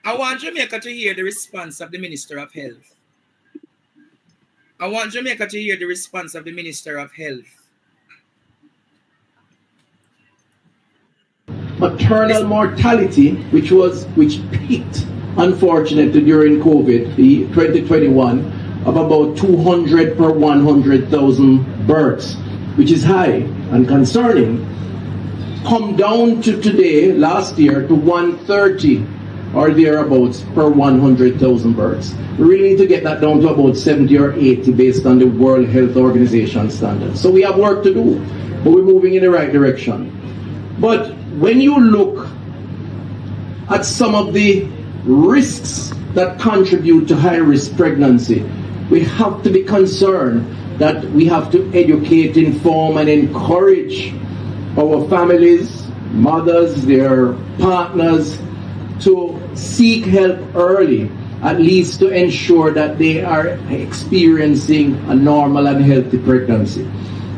I want Jamaica to hear the response of the Minister of Health. I want Jamaica to hear the response of the Minister of Health. Maternal mortality, which peaked unfortunately during COVID, the 2021, of about 200 per 100,000 births, which is high and concerning, come down to today, last year, to 130 or thereabouts per 100,000 births. We really need to get that down to about 70 or 80 based on the World Health Organization standards. So we have work to do, but we're moving in the right direction. But when you look at some of the risks that contribute to high-risk pregnancy, we have to be concerned that we have to educate, inform, and encourage our families, mothers, their partners, to seek help early, at least to ensure that they are experiencing a normal and healthy pregnancy.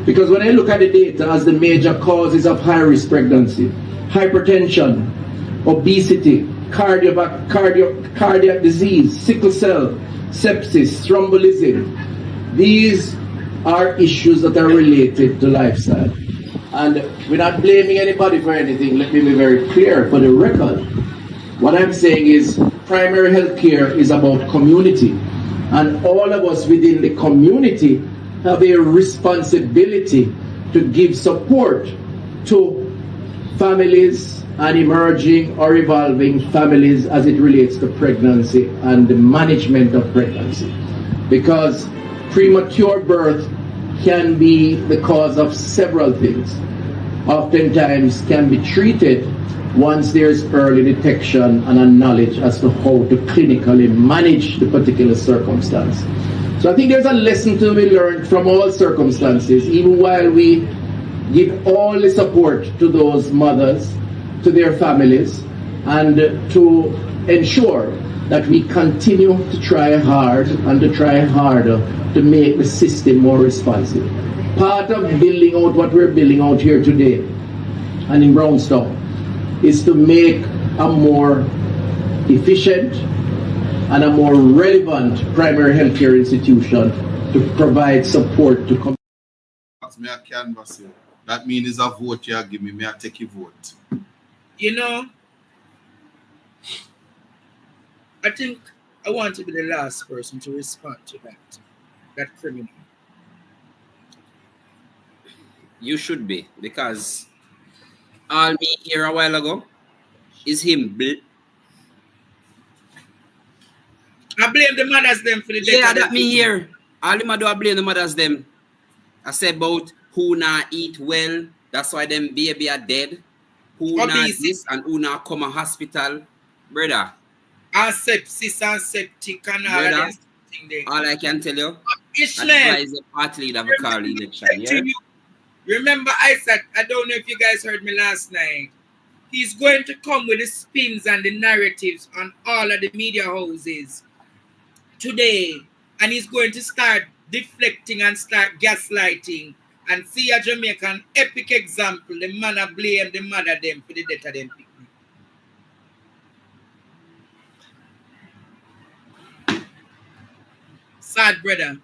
Because when I look at the data as the major causes of high-risk pregnancy, hypertension, obesity, cardiac disease, sickle cell, sepsis, thrombolism, these are issues that are related to lifestyle. And we're not blaming anybody for anything. Let me be very clear for the record. What I'm saying is primary health care is about community. And all of us within the community have a responsibility to give support to families and emerging or evolving families as it relates to pregnancy and the management of pregnancy. Because premature birth can be the cause of several things. Oftentimes can be treated once there's early detection and a knowledge as to how to clinically manage the particular circumstance. So I think there's a lesson to be learned from all circumstances, even while we give all the support to those mothers, to their families, and to ensure that we continue to try hard and to try harder to make the system more responsive. Part of building out what we're building out here today and in Brownstown is to make a more efficient and a more relevant primary healthcare institution to provide support to communities. Me a canvas here. That means it's a vote you give me. Me a take a vote. You know, I think I want to be the last person to respond to that criminal. You should be, because all me here a while ago is him. I blame the mothers them for the death. Yeah, that me here. All him a do I blame the mothers them. I say about who not eat well, that's why them baby are dead. Who not this and who not come a hospital, brother. And sepsis and septic and all brother, of things. All I can tell you, Ishmael, that is a party leader of a car election. Yeah? Remember, I said, I don't know if you guys heard me last night. He's going to come with the spins and the narratives on all of the media houses today, and he's going to start deflecting and start gaslighting. And see a Jamaican epic example, the man a blame the mother them for the death of them people. Sad, brother.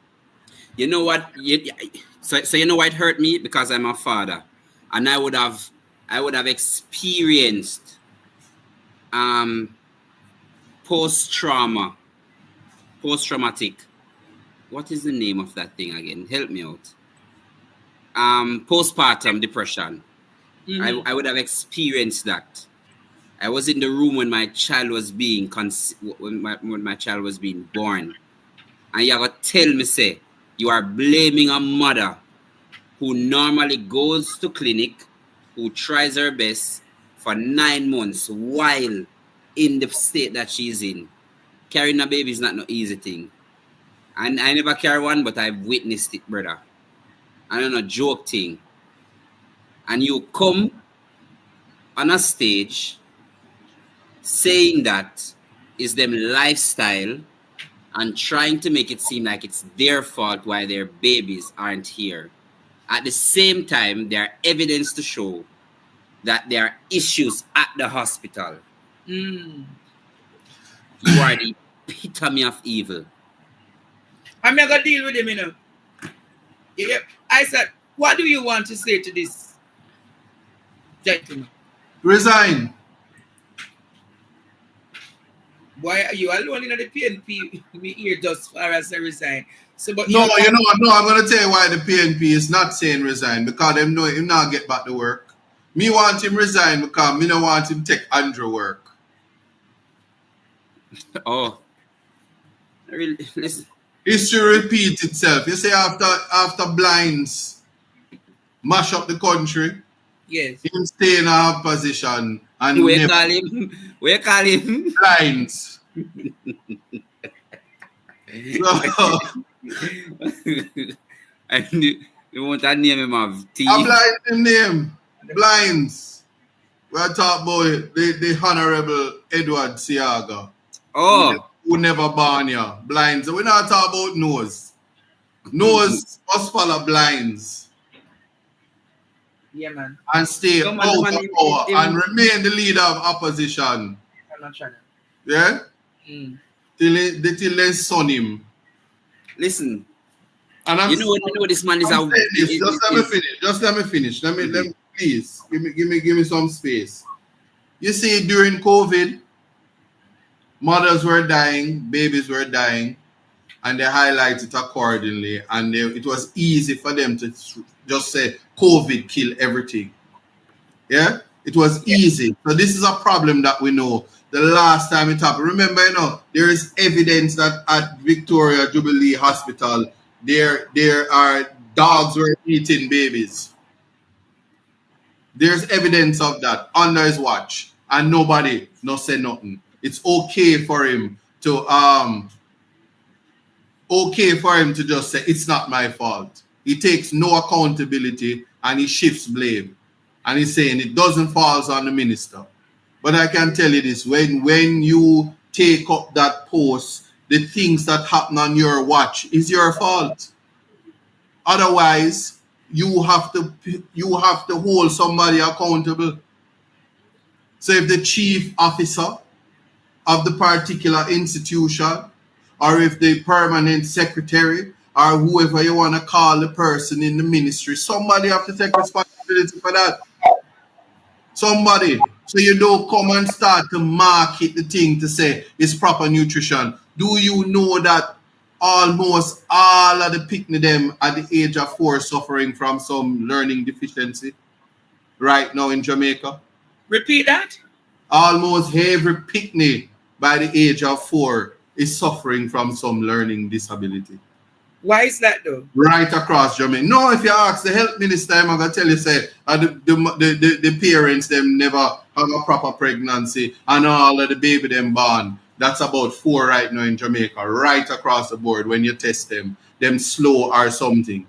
You know what? So you know what hurt me? Because I'm a father, and I would have experienced post-traumatic. What is the name of that thing again? Help me out. Postpartum depression. Mm-hmm. I would have experienced that. I was in the room when my child was being when my child was being born, and you have to tell me, say, you are blaming a mother who normally goes to clinic, who tries her best for 9 months while in the state that she's in. Carrying a baby is not no easy thing. And I never carry one, but I've witnessed it, brother. I don't know, joke thing. And you come on a stage saying that is them lifestyle and trying to make it seem like it's their fault why their babies aren't here. At the same time, there are evidence to show that there are issues at the hospital. Mm. You are the epitome of evil. I'm not going to deal with him, you know. Yeah, I said, what do you want to say to this gentleman? Resign. Why are you alone in the PNP? Me here just far as I resign. So, but No, you you know what? No, I'm going to tell you why the PNP is not saying resign. Because them know him not get back to work. Me want him resign because me don't want him take Andrew work. Oh. Really, listen. History repeats itself. You say after blinds mash up the country, yes. him stay in our position and We never call him. We call him. blinds. So, And you want to name him of T. a blind him name. Blinds. We're talking about the Honorable Edward Siaga. Oh. Who never born you. Blinds. We're not talking about nose. Nose must follow blinds. Yeah, man. And stay Come out on, of power and remain the leader of opposition. I'm not trying to. Yeah? Mm. Till they son him. Listen. And I'm, you know this man is I'm saying this. Just let me finish. Let me please give me some space. You see, during COVID, mothers were dying, babies were dying, and they highlight it accordingly. And it was easy for them to just say COVID kill everything. Yeah, it was easy. So this is a problem that we know. The last time it happened, remember, there is evidence that at Victoria Jubilee Hospital, there are dogs were eating babies. There's evidence of that under his watch, and nobody no say nothing. It's okay for him to just say it's not my fault. He takes no accountability and he shifts blame, and he's saying it doesn't fall on the minister. But I can tell you this: when you take up that post, the things that happen on your watch is your fault. Otherwise, you have to hold somebody accountable. So if the chief officer of the particular institution, or if the permanent secretary, or whoever you want to call the person in the ministry, somebody have to take responsibility for that. Somebody. So you don't come and start to market the thing to say it's proper nutrition. Do you know that almost all of the picnic them at the age of 4 suffering from some learning deficiency right now in Jamaica? Repeat that? Almost every picnic by the age of 4 is suffering from some learning disability. Why is that though? Right across Jamaica. No, if you ask the health minister, I'm going to tell you, say, the parents, them never have a proper pregnancy and all of the baby them born. That's about 4 right now in Jamaica, right across the board when you test them slow or something.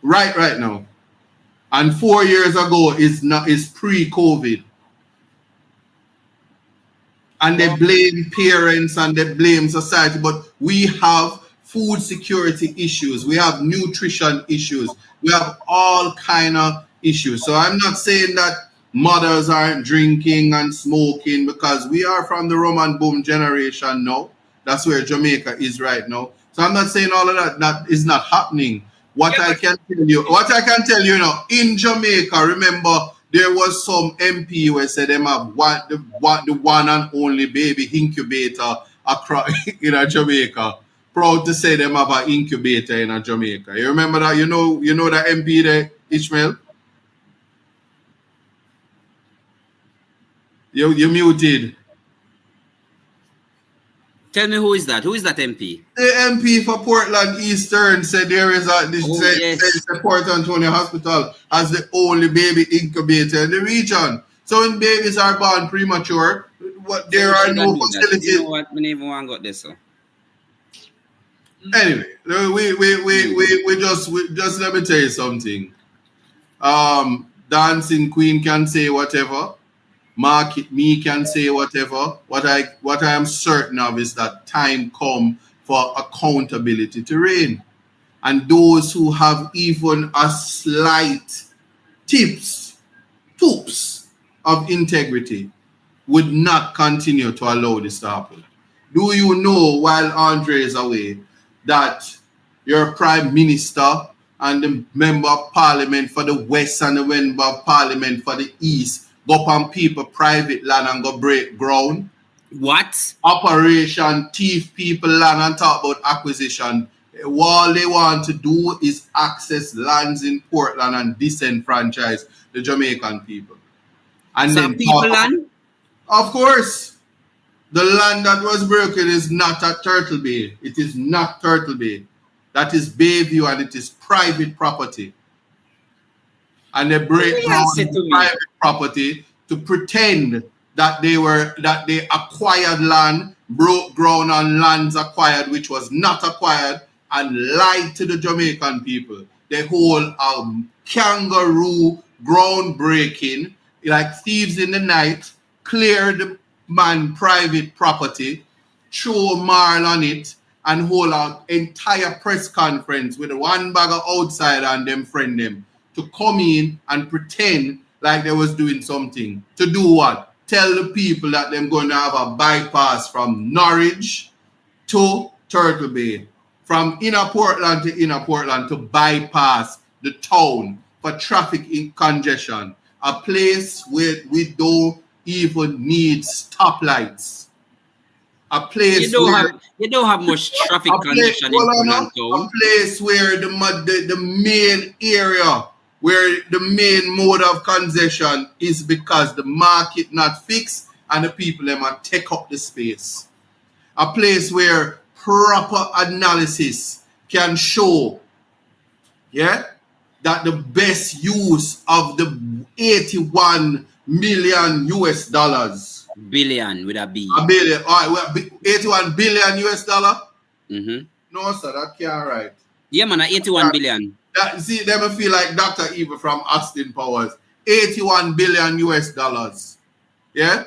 Right now. And 4 years ago is pre-COVID. And they blame parents and they blame society, but we have food security issues, we have nutrition issues, we have all kind of issues. So I'm not saying that mothers aren't drinking and smoking, because we are from the rum and boom generation now. That's where Jamaica is right now. So I'm not saying all of that is not happening. What I can tell you now, in Jamaica, remember, there was some MP who said them have the one and only baby incubator across in Jamaica. Proud to say them have an incubator in Jamaica. You remember that? You know that MP there, Ishmael? You muted. Tell me, who is that? Who is that MP? The MP for Portland Eastern said there is the Port Antonio Hospital as the only baby incubator in the region. So when babies are born premature, there are no facilities. You know what? I never want to go this. So. Anyway, we just let me tell you something. Dancing Queen can say whatever. Market Me can say whatever. What I am certain of is that time come for accountability to reign. And those who have even a slight poops of integrity would not continue to allow this to happen. Do you know, while Andre is away, that your prime minister and the member of parliament for the west and the member of parliament for the east go up on people private land and go break ground? What? Operation thief people land and talk about acquisition. All they want to do is access lands in Portland and disenfranchise the Jamaican people. And So then people land? of course, the land that was broken is not at Turtle Bay. It is not Turtle Bay. That is Bayview, and it is private property. And they break ground on private property to pretend that they acquired land, broke ground on lands acquired which was not acquired, and lied to the Jamaican people. They hold kangaroo groundbreaking, like thieves in the night, cleared man private property, throw marl on it, and hold an entire press conference with one bag of outsider and them friend them to come in and pretend like they was doing something. To do what? Tell the people that they're going to have a bypass from Norwich to Turtle Bay, from inner Portland to bypass the town for traffic congestion. A place where we don't even need stoplights. A place you don't have much traffic congestion in Portland town. A place where the main area, where the main mode of congestion is because the market not fixed and the people them are take up the space. A place where proper analysis can show, that the best use of the 81 million US dollars. Billion with a B. A billion. All right, 81 billion US dollar? Mm-hmm. No, sir, that can't right. Yeah, man, 81 billion. See, them feel like Dr. Eva from Austin Powers. 81 billion US dollars. Yeah?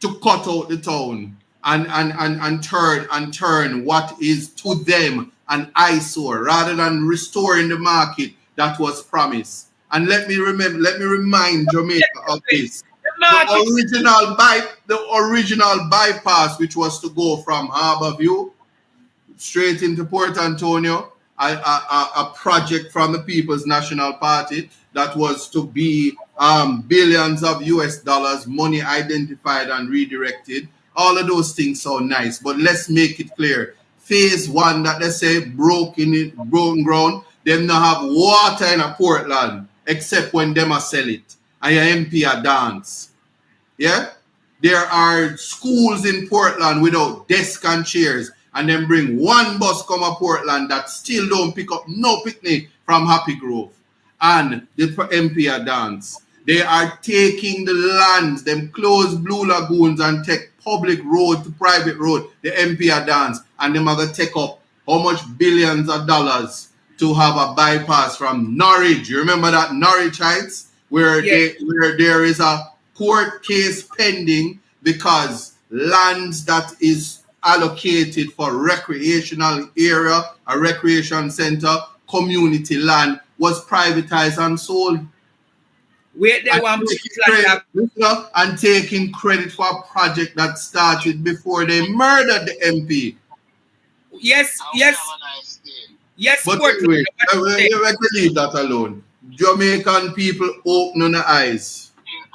To cut out the town and turn what is to them an eyesore rather than restoring the market that was promised. And let me remind Jamaica of this. The original bypass, which was to go from Harborview straight into Port Antonio, a project from the People's National Party that was to be billions of US dollars, money identified and redirected. All of those things sound nice, but let's make it clear. Phase one that they say broken ground, them not have water in a Portland except when them a sell it and your MP a dance. Yeah? There are schools in Portland without desk and chairs, and then bring one bus come up Portland that still don't pick up no picnic from Happy Grove. And the MP a dance. They are taking the lands, them close Blue Lagoons and take public road to private road. The MP a dance. And them are going to take up how much billions of dollars to have a bypass from Norwich. You remember that Norwich Heights? Where there is a court case pending because lands that is allocated for recreational area, a recreation center, community land was privatized and sold. And taking credit for a project that started before they murdered the MP. Yes. But anyway, we can leave that alone. Jamaican people open their eyes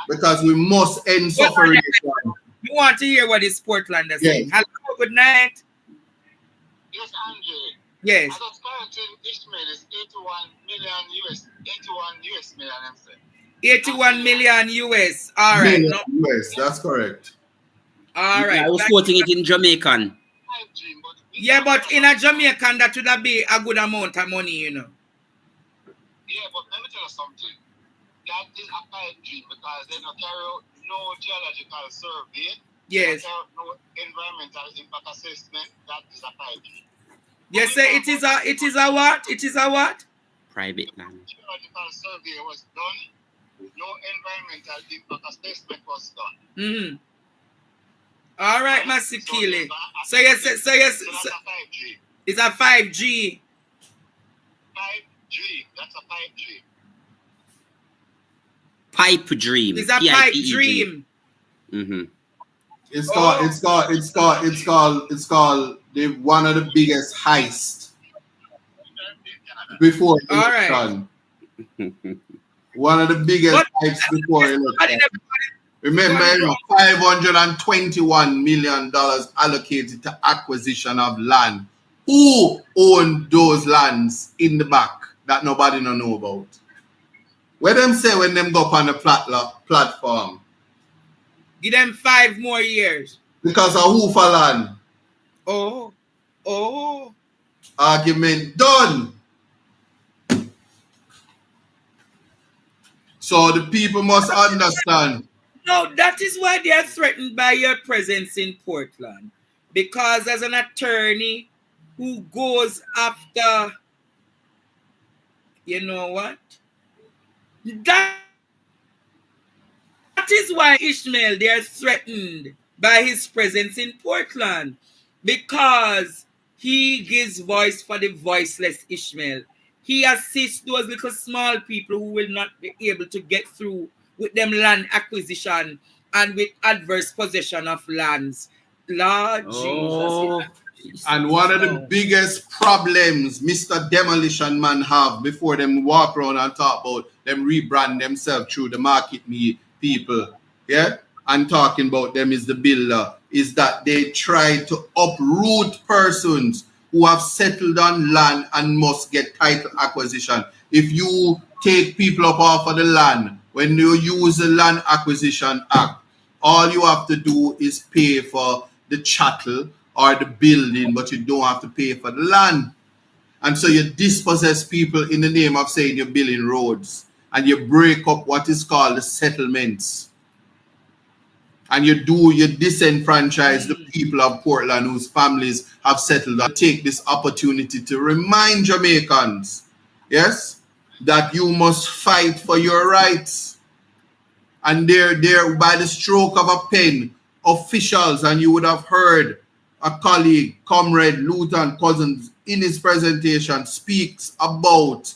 because we must end suffering. You want to hear what is Portland is saying? Hello, good night. Yes, Andre. Yes. I was correcting Ishmael is 81 million US. 81 US million, I'm saying. 81 million US. All right. US, that's correct. All right. I was quoting it in Jamaican. Yeah, but in a Jamaican, that would be a good amount of money, you know. Yeah, but let me tell you something. That is a pipe dream because they don't carry out no geological survey. Yes. They don't carry out no environmental impact assessment. That is a pipe dream. Yes, sir. It is a what? It is a what? Private land. Geological survey was done. No environmental impact assessment was done. Mm-hmm. All right, Masikili. So yes. It's a 5G. It's a 5G. 5G. That's a 5G. Pipe dream. It's a pipe dream. Mm-hmm. It's called the one of the biggest heists before All right. election. One of the biggest heists before election. Remember, $521 million allocated to acquisition of land. Who owned those lands in the back that nobody don't know about? What them say when them go up on the platform? Give them 5 more years. Because of who for land? Oh. Argument done. So the people must understand. No, that is why they are threatened by your presence in Portland. Because as an attorney who goes after, you know what? That is why Ishmael, they are threatened by his presence in Portland. Because he gives voice for the voiceless Ishmael. He assists those little small people who will not be able to get through with them land acquisition and with adverse possession of lands. Lord Jesus. And one of the biggest problems Mr. Demolition Man have before them walk around and talk about them rebrand themselves through the market people, yeah, and talking about them is the builder, is that they try to uproot persons who have settled on land and must get title acquisition. If you take people up off of the land, when you use the Land Acquisition Act, all you have to do is pay for the chattel or the building, but you don't have to pay for the land. And so you dispossess people in the name of saying you're building roads, and you break up what is called the settlements. And you disenfranchise the people of Portland whose families have settled. I take this opportunity to remind Jamaicans, yes, that you must fight for your rights. And there by the stroke of a pen, officials, and you would have heard a colleague, Comrade Lieutenant Cousins, in his presentation speaks about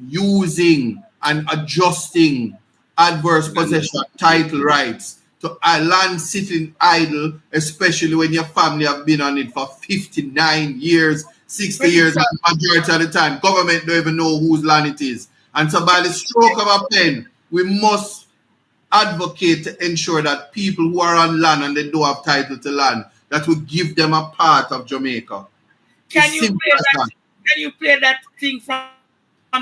using and adjusting adverse possession title rights to land sitting idle, especially when your family have been on it for 59 years, 60 years, and majority of the time, government don't even know whose land it is. And so by the stroke of a pen, we must advocate to ensure that people who are on land and they don't have title to land, that we give them a part of Jamaica. Can you play that thing from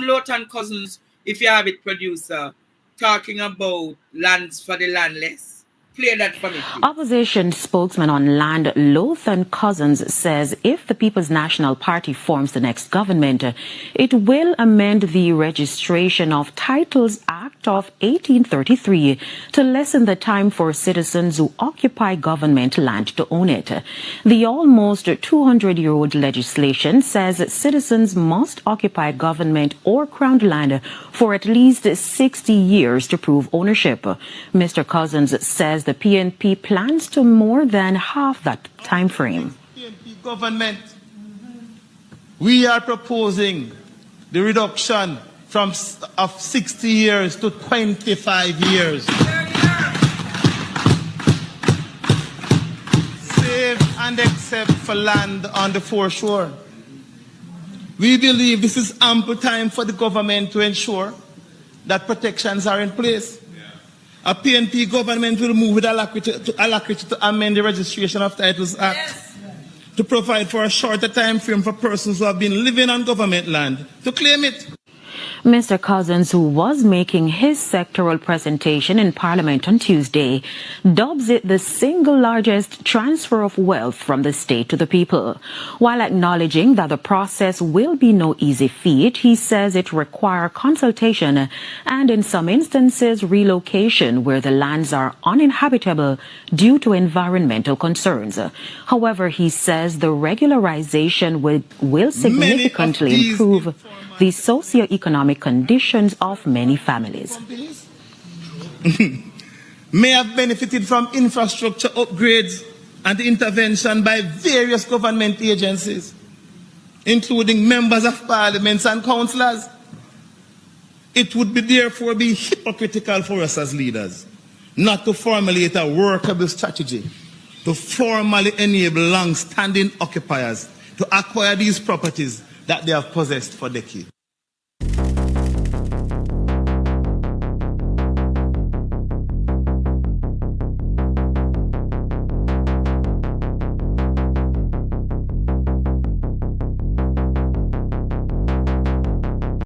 Lieutenant Cousins, if you have it, producer, talking about lands for the landless? Play that for me, please. Opposition spokesman on land, Lieutenant Cousins, says if the People's National Party forms the next government, it will amend the Registration of Titles Act of 1833 to lessen the time for citizens who occupy government land to own it. The almost 200-year-old legislation says citizens must occupy government or crown land for at least 60 years to prove ownership. Mr. Cousins says the PNP plans to more than half that time frame. PNP government, we are proposing the reduction of 60 years to 25 years. Save and except for land on the foreshore. We believe this is ample time for the government to ensure that protections are in place. A PNP government will move with alacrity to amend the Registration of Titles Act to provide for a shorter time frame for persons who have been living on government land to claim it. Mr. Cousins, who was making his sectoral presentation in Parliament on Tuesday, dubs it the single largest transfer of wealth from the state to the people. While acknowledging that the process will be no easy feat, he says it requires consultation and in some instances relocation where the lands are uninhabitable due to environmental concerns. However, he says the regularization will significantly improve the socio-economic conditions of many families. May have benefited from infrastructure upgrades and intervention by various government agencies, including members of parliaments and councillors. It would therefore be hypocritical for us as leaders not to formulate a workable strategy to formally enable long-standing occupiers to acquire these properties that they have possessed for decades.